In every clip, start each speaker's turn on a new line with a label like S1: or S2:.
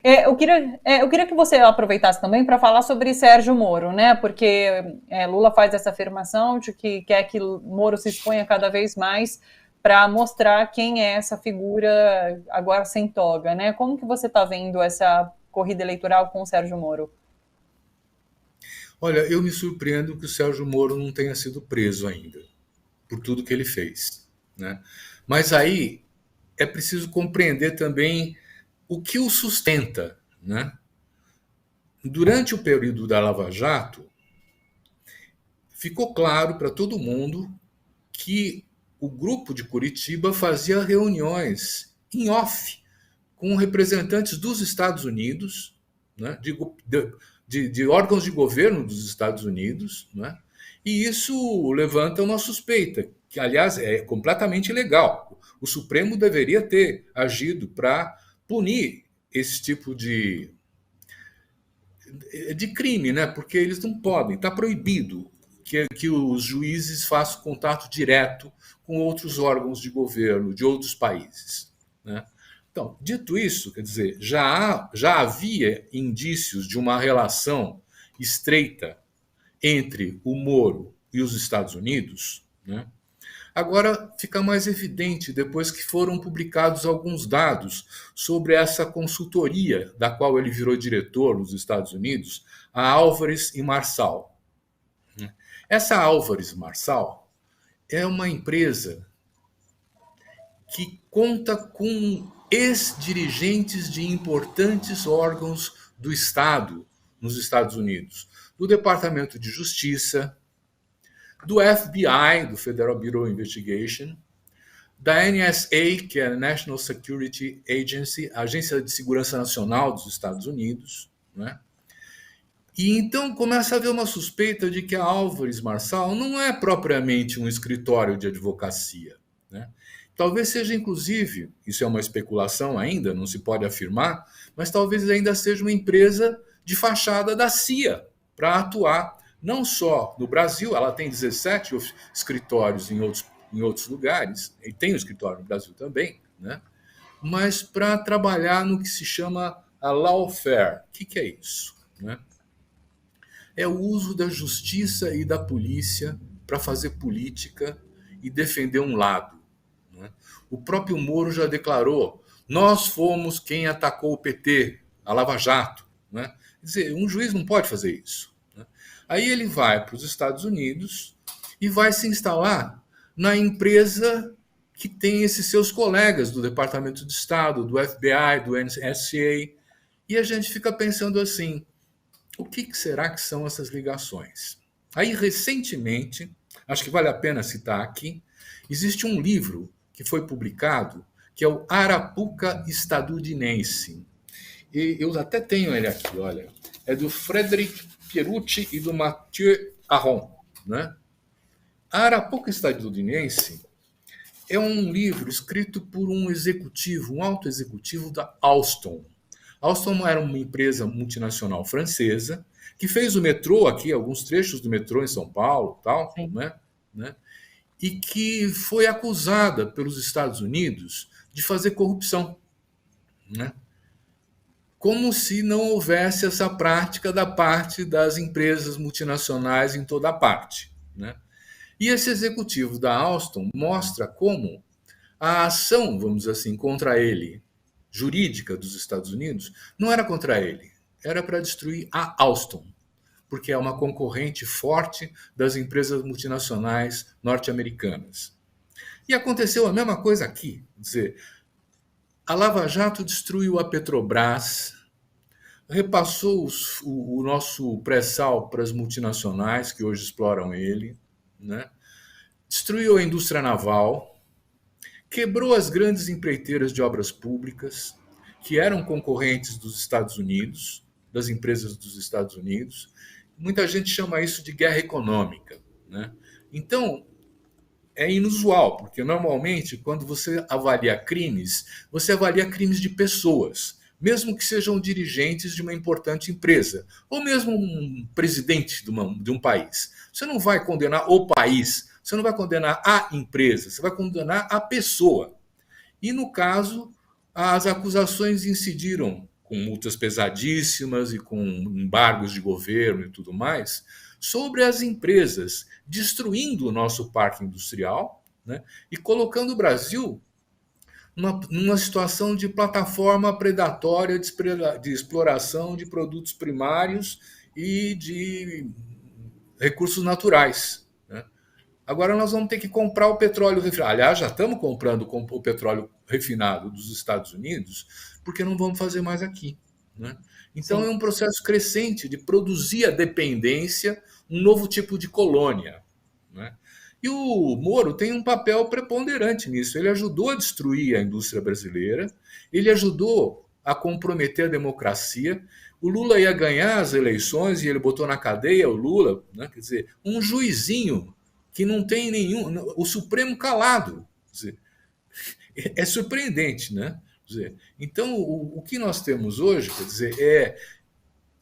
S1: Eu queria que você aproveitasse também para falar sobre Sérgio Moro, né? Porque Lula faz essa afirmação de que quer que Moro se exponha cada vez mais para mostrar quem é essa figura agora sem toga, né? Como que você está vendo essa corrida eleitoral com o Sérgio Moro?
S2: Olha, eu me surpreendo que o Sérgio Moro não tenha sido preso ainda, por tudo que ele fez, né? Mas aí é preciso compreender também o que o sustenta, né? Durante o período da Lava Jato, ficou claro para todo mundo que o grupo de Curitiba fazia reuniões em off com representantes dos Estados Unidos, né, de órgãos de governo dos Estados Unidos, né, e isso levanta uma suspeita, que, aliás, é completamente ilegal. O Supremo deveria ter agido para punir esse tipo de crime, né? Porque eles não podem, está proibido que os juízes façam contato direto com outros órgãos de governo de outros países, né? Então, dito isso, quer dizer, já havia indícios de uma relação estreita entre o Moro e os Estados Unidos, né? Agora fica mais evidente depois que foram publicados alguns dados sobre essa consultoria da qual ele virou diretor nos Estados Unidos, a Álvares e Marçal. Essa Álvares e Marçal é uma empresa que conta com ex-dirigentes de importantes órgãos do Estado nos Estados Unidos, do Departamento de Justiça, do FBI, do Federal Bureau of Investigation, da NSA, que é a National Security Agency, a Agência de Segurança Nacional dos Estados Unidos, né? E então começa a haver uma suspeita de que a Álvares Marçal não é propriamente um escritório de advocacia, né? Talvez seja, inclusive, isso é uma especulação ainda, não se pode afirmar, mas talvez ainda seja uma empresa de fachada da CIA para atuar não só no Brasil, ela tem 17 escritórios em outros lugares, e tem um escritório no Brasil também, né? Mas para trabalhar no que se chama a lawfare. O que é isso, né? É o uso da justiça e da polícia para fazer política e defender um lado, né? O próprio Moro já declarou: nós fomos quem atacou o PT, a Lava Jato, né? Quer dizer, um juiz não pode fazer isso, né? Aí ele vai para os Estados Unidos e vai se instalar na empresa que tem esses seus colegas do Departamento de Estado, do FBI, do NSA, e a gente fica pensando assim: o que será que são essas ligações? Aí, recentemente, acho que vale a pena citar aqui, existe um livro que foi publicado, que é o Arapuca Estadunidense. E eu até tenho ele aqui, olha. É do Frederic Pierucci e do Mathieu Aron, né? A Arapuca Estadunidense é um livro escrito por um executivo, um alto executivo da Alstom. Alstom era uma empresa multinacional francesa que fez o metrô aqui, alguns trechos do metrô em São Paulo, tal,
S1: Sim.
S2: né? E que foi acusada pelos Estados Unidos de fazer corrupção, né? Como se não houvesse essa prática da parte das empresas multinacionais em toda a parte, né? E esse executivo da Alstom mostra como a ação, vamos dizer assim, contra ele, jurídica dos Estados Unidos, não era contra ele, era para destruir a Alstom, porque é uma concorrente forte das empresas multinacionais norte-americanas. E aconteceu a mesma coisa aqui, quer dizer, a Lava Jato destruiu a Petrobras, repassou o nosso pré-sal para as multinacionais que hoje exploram ele, né? Destruiu a indústria naval, quebrou as grandes empreiteiras de obras públicas, que eram concorrentes dos Estados Unidos, das empresas dos Estados Unidos. Muita gente chama isso de guerra econômica, né? Então, é inusual, porque normalmente, quando você avalia crimes, você avalia crimes de pessoas, mesmo que sejam dirigentes de uma importante empresa, ou mesmo um presidente de um país. Você não vai condenar o país, você não vai condenar a empresa, você vai condenar a pessoa. E no caso, as acusações incidiram com multas pesadíssimas e com embargos de governo e tudo mais, sobre as empresas, destruindo o nosso parque industrial, né, e colocando o Brasil numa situação de plataforma predatória de exploração de produtos primários e de recursos naturais, né? Agora nós vamos ter que comprar o petróleo refinado. Aliás, já estamos comprando o petróleo refinado dos Estados Unidos, porque não vamos fazer mais aqui, né? Então é
S1: Sim.
S2: um processo crescente de produzir a dependência, um novo tipo de colônia, né? E o Moro tem um papel preponderante nisso. Ele ajudou a destruir a indústria brasileira, ele ajudou a comprometer a democracia. O Lula ia ganhar as eleições e ele botou na cadeia o Lula, né? Quer dizer, um juizinho que não tem nenhum. O Supremo calado. Quer dizer, é surpreendente, né? Quer dizer, então, o que nós temos hoje, quer dizer,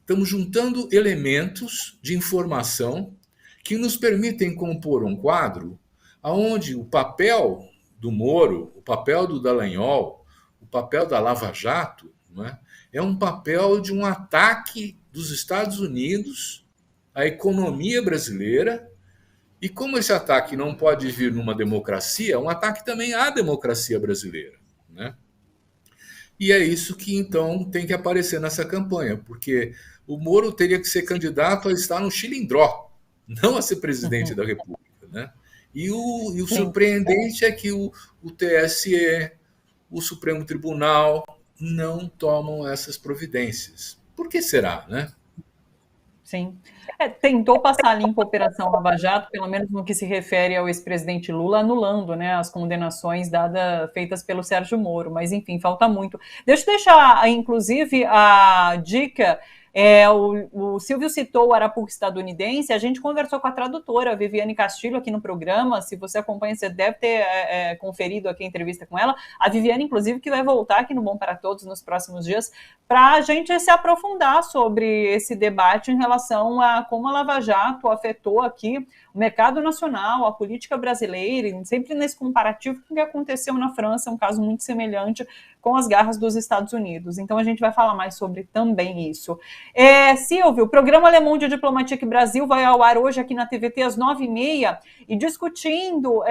S2: estamos juntando elementos de informação que nos permitem compor um quadro onde o papel do Moro, o papel do Dallagnol, o papel da Lava Jato, não é um papel de um ataque dos Estados Unidos à economia brasileira. E como esse ataque não pode vir numa democracia, é um ataque também à democracia brasileira, né? E é isso que então tem que aparecer nessa campanha, porque o Moro teria que ser candidato a estar no Chilindró, não a ser presidente da República, né? E o surpreendente é que o TSE, o Supremo Tribunal, não tomam essas providências. Por que será, né?
S1: Sim. Tentou passar limpo a Operação Lava Jato, pelo menos no que se refere ao ex-presidente Lula, anulando, né, as condenações feitas pelo Sérgio Moro, mas enfim, falta muito. Deixa eu deixar, inclusive, a dica. O Silvio citou o Arapuca estadunidense, a gente conversou com a tradutora Viviane Castilho aqui no programa, se você acompanha, você deve ter conferido aqui a entrevista com ela, a Viviane, inclusive, que vai voltar aqui no Bom para Todos nos próximos dias, para a gente se aprofundar sobre esse debate em relação a como a Lava Jato afetou aqui o mercado nacional, a política brasileira, e sempre nesse comparativo com o que aconteceu na França, um caso muito semelhante com as garras dos Estados Unidos. Então a gente vai falar mais sobre também isso. Silvio, o programa Alemão de Diplomatique Brasil vai ao ar hoje aqui na TVT às 9h30 e discutindo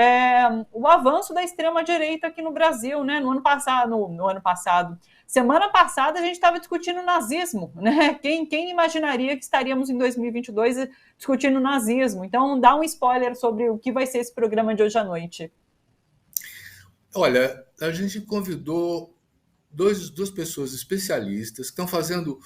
S1: o avanço da extrema-direita aqui no Brasil, né? No ano passado, semana passada a gente estava discutindo nazismo, né? Quem imaginaria que estaríamos em 2022 discutindo nazismo? Então dá um spoiler sobre o que vai ser esse programa de hoje à noite.
S2: Olha, a gente convidou duas pessoas especialistas que estão fazendo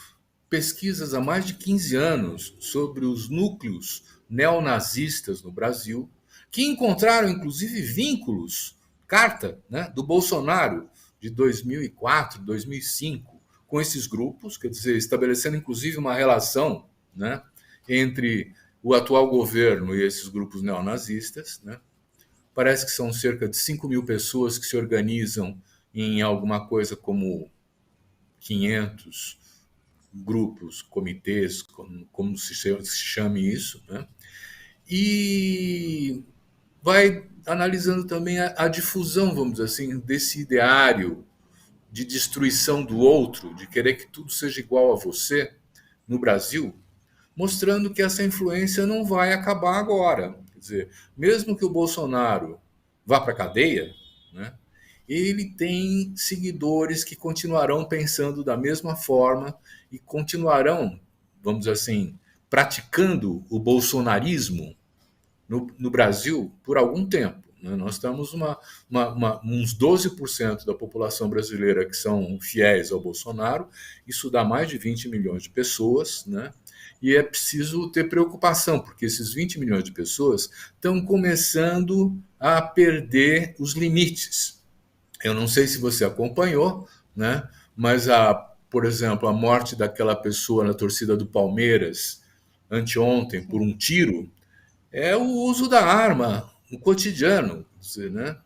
S2: pesquisas há mais de 15 anos sobre os núcleos neonazistas no Brasil, que encontraram, inclusive, vínculos, carta, né, do Bolsonaro de 2004, 2005, com esses grupos, quer dizer, estabelecendo, inclusive, uma relação, né, entre o atual governo e esses grupos neonazistas, né? Parece que são cerca de 5.000 pessoas que se organizam em alguma coisa como 500 grupos, comitês, como se chame isso, né? E vai analisando também a difusão, vamos dizer assim, desse ideário de destruição do outro, de querer que tudo seja igual a você no Brasil, mostrando que essa influência não vai acabar agora. Quer dizer, mesmo que o Bolsonaro vá para a cadeia, né, ele tem seguidores que continuarão pensando da mesma forma e continuarão, vamos dizer assim, praticando o bolsonarismo no Brasil por algum tempo, né? Nós temos uns 12% da população brasileira que são fiéis ao Bolsonaro, isso dá mais de 20 milhões de pessoas, né? E é preciso ter preocupação, porque esses 20 milhões de pessoas estão começando a perder os limites. Eu não sei se você acompanhou, né? Mas, por exemplo, a morte daquela pessoa na torcida do Palmeiras anteontem por um tiro é o uso da arma no cotidiano, né?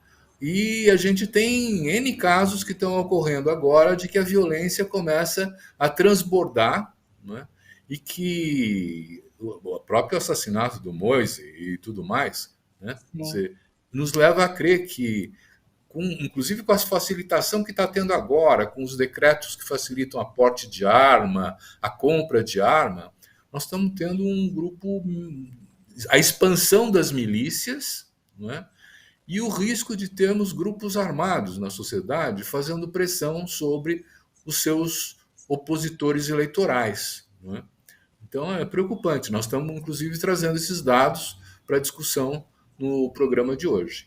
S2: E a gente tem N casos que estão ocorrendo agora de que a violência começa a transbordar, né? E que o próprio assassinato do Moise e tudo mais, né, nos leva a crer que inclusive com a facilitação que está tendo agora, com os decretos que facilitam a porte de arma, a compra de arma, nós estamos tendo um grupo, a expansão das milícias, não é? E o risco de termos grupos armados na sociedade fazendo pressão sobre os seus opositores eleitorais, não é? Então é preocupante. Nós estamos, inclusive, trazendo esses dados para discussão no programa de hoje.